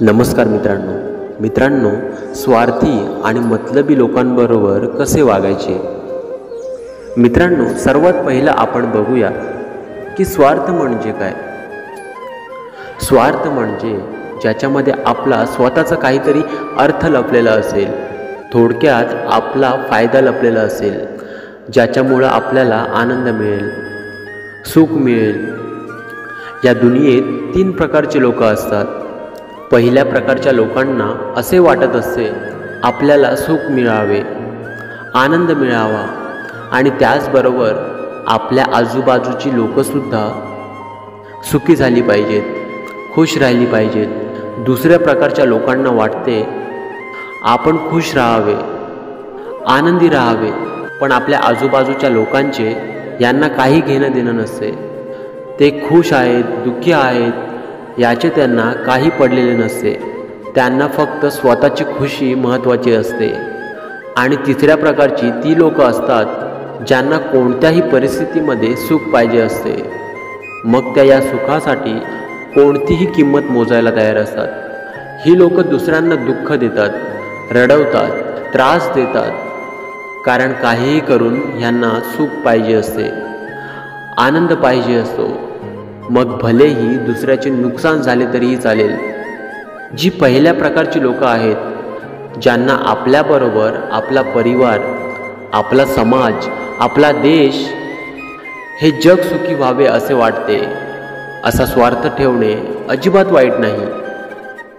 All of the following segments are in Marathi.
नमस्कार मित्रांनो, स्वार्थी आणि मतलबी लोकांबरोबर कसे वागायचे। मित्रांनो, सर्वात पहिला आपण बघूया की स्वार्थ म्हणजे काय। स्वार्थ म्हणजे ज्याच्यामध्ये आपला स्वतःचा काहीतरी अर्थ लपलेला असेल, थोडक्यात आपला फायदा लपलेला असेल, ज्याच्यामुळे आपल्याला आनंद मिळेल, सुख मिळेल। या दुनियेत 3 प्रकारचे लोक असतात। पहिल्या प्रकारच्या लोकांना असे वाटत असते आपल्याला सुख मिळावे, आनंद मिळावा आणि त्याचबरोबर आपल्या आजूबाजूची लोकसुद्धा सुखी झाली पाहिजेत, खुश राहिली पाहिजेत। दुसऱ्या प्रकारच्या लोकांना वाटते आपण खुश राहावे, आनंदी राहावे, पण आपल्या आजूबाजूच्या लोकांचे यांना काही घेणं देणं नसते। ते खुश आहेत, दुःखी आहेत याचे त्यांना काही पडलेले नसते। त्यांना फक्त स्वतःची खुशी महत्त्वाची असते। आणि तिसऱ्या प्रकारची ती लोक असतात ज्यांना कोणत्याही परिस्थितीमध्ये सुख पाहिजे असते, मग त्या या सुखासाठी कोणतीही किंमत मोजायला तयार असतात। ही लोक दुसऱ्यांना दुःख देतात, रडवतात, त्रास देतात, कारण काहीही करून यांना सुख पाहिजे असते, आनंद पाहिजे असतो, मग भलेही दुसऱ्याचे नुकसान झाले तरीही चालेल। जी पहिल्या प्रकारची लोक आहेत, ज्यांना आपल्याबरोबर आपला परिवार, आपला समाज, आपला देश, हे जग सुखी व्हावे असे वाटते, असा स्वार्थ ठेवणे अजिबात वाईट नाही।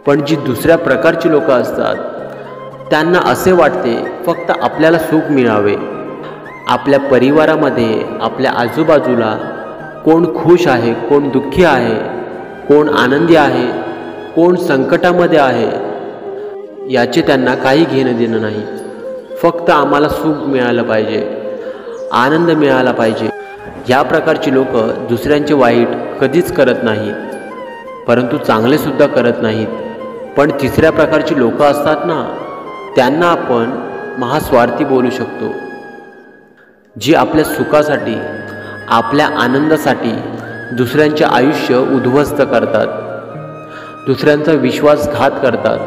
पण जी दुसऱ्या प्रकारची लोक असतात त्यांना असे वाटते फक्त आपल्याला सुख मिळावे, आपल्या परिवारामध्ये, आपल्या आजूबाजूला कोण खुश आहे, कोण दुःखी आहे, कोण आनंदी आहे, कोण संकटामध्ये आहे, याचे त्यांना काही घेणं देणं नाही। फक्त आम्हाला सुख मिळालं पाहिजे, आनंद मिळाला पाहिजे। या प्रकारची लोक दुसऱ्यांचे वाईट कधीच करत नाहीत, परंतु चांगले सुद्धा करत नाहीत। पण तिसऱ्या प्रकारची लोक असतात ना, त्यांना आपण महास्वार्थी बोलू शकतो, जी आपल्या सुखासाठी, आपल्या आनंदासाठी दुसऱ्यांचे आयुष्य उद्ध्वस्त करतात, दुसऱ्यांचा विश्वासघात करतात,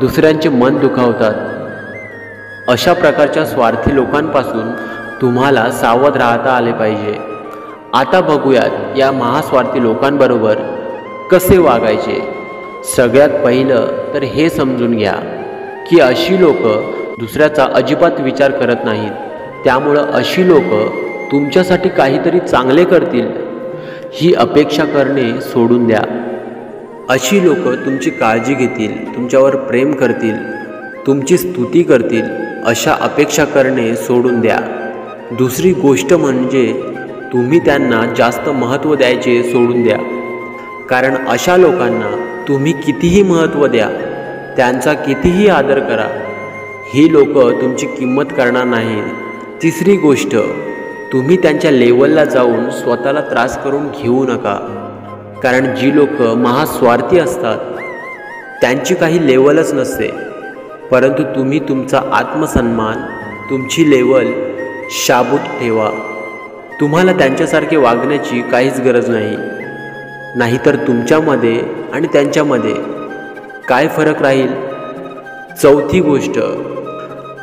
दुसऱ्यांचे मन दुखावतात। अशा प्रकारच्या स्वार्थी लोकांपासून तुम्हाला सावध राहता आले पाहिजे। आता बघूयात या महास्वार्थी लोकांबरोबर कसे वागायचे। सगळ्यात पहिलं तर हे समजून घ्या की अशी लोक दुसऱ्याचा अजिबात विचार करत नाहीत, त्यामुळं अशी लोक तुमच्यासाठी काहीतरी चांगले करतील ही अपेक्षा करणे सोडून द्या। अशी लोक तुमची काळजी घेतील, तुमच्यावर प्रेम करतील, तुमची स्तुती करतील, अशा अपेक्षा करणे सोडून द्या। दुसरी गोष्ट म्हणजे तुम्ही त्यांना जास्त महत्त्व द्यायचे सोडून द्या, कारण अशा लोकांना तुम्ही कितीही महत्त्व द्या, त्यांचा कितीही आदर करा, ही लोक तुमची किंमत करणार नाहीत। तिसरी गोष्ट, तुम्ही त्यांच्या लेवलला जाऊन स्वतःला त्रास करून घेऊ नका, कारण जी लोक महास्वार्थी असतात त्यांची काही लेवलच नसते, परंतु तुम्ही तुमचा आत्मसन्मान, तुमची लेवल शाबूत ठेवा। तुम्हाला त्यांच्यासारखे वागण्याची काहीच गरज नाही, नाहीतर तुमच्यामध्ये आणि त्यांच्यामध्ये काय फरक राहील। चौथी गोष्ट,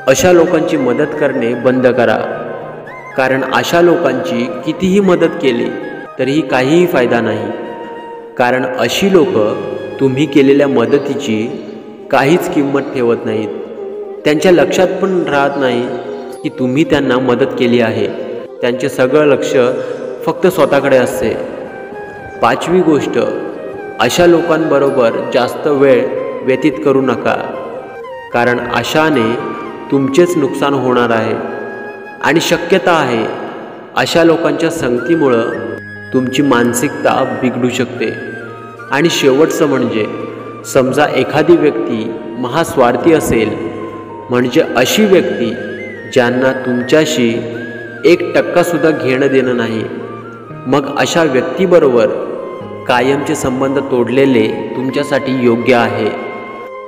अशा लोकांची मदत करणे बंद करा, कारण अशा लोकांची कितीही मदत केली तरीही काहीही फायदा नाही, कारण अशी लोक तुम्ही केलेल्या मदतीची काहीच किंमत ठेवत नाहीत। त्यांच्या लक्षात पण राहत नाही की तुम्ही त्यांना मदत केली आहे, त्यांचे सगळं लक्ष फक्त स्वतःकडे असते। पाचवी गोष्ट, अशा लोकांबरोबर जास्त वेळ व्यतीत करू नका, कारण अशाने तुमचेच नुकसान होणार आहे आणि शक्यता आहे अशा लोकांच्या संगतीमुळं तुमची मानसिकता बिघडू शकते। आणि शेवटचं म्हणजे, समजा एखादी व्यक्ती महास्वार्थी असेल, म्हणजे अशी व्यक्ती ज्यांना तुमच्याशी 1% सुद्धा घेणं देणं नाही, मग अशा व्यक्तीबरोबर कायमचे संबंध तोडलेले तुमच्यासाठी योग्य आहे,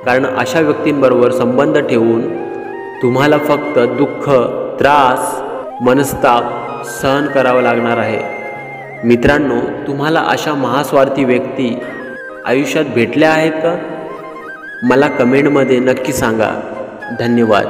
कारण अशा व्यक्तींबरोबर संबंध ठेवून तुम्हाला फक्त दुःख, त्रास, मनस्ताप सहन करावा लागणार आहे। मित्रांनो, तुम्हाला अशा महास्वार्थी व्यक्ती आयुष्यात भेटल्या आहेत का? मला कमेंटमध्ये नक्की सांगा. धन्यवाद.